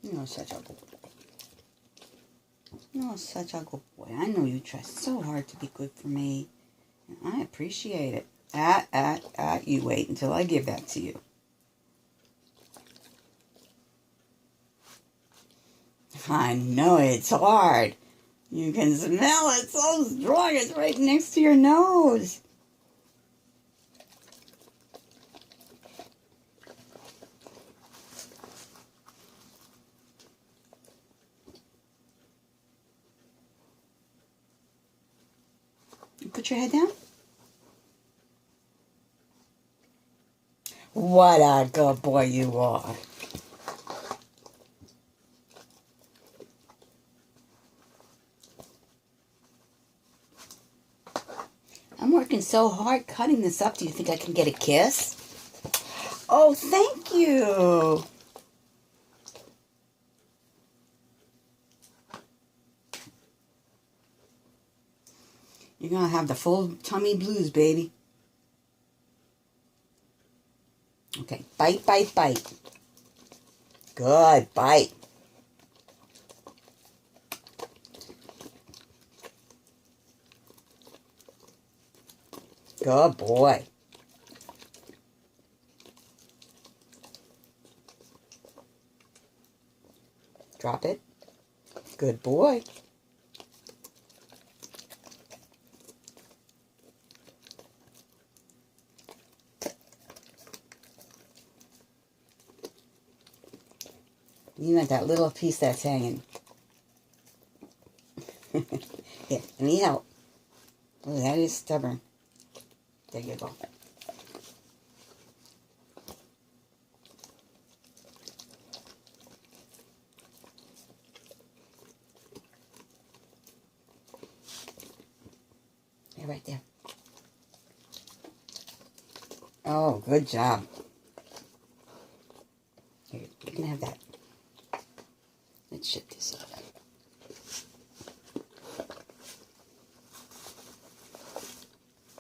You're such a good boy. You're such a good boy. I know you try so hard to be good for me. And I appreciate it. You wait until I give that to you. I know it's hard. You can smell it so strong. It's right next to your nose. Put your head down. What a good boy you are. I'm working so hard cutting this up. Do you think I can get a kiss? Oh, thank you. You're going to have the full tummy blues, baby. Okay, bite, bite, bite. Good, bite. Good boy. Drop it. Good boy. You want that little piece that's hanging. Here, I need help. Oh, that is stubborn. There you go. There, right there. Oh, good job. Here, you can have that.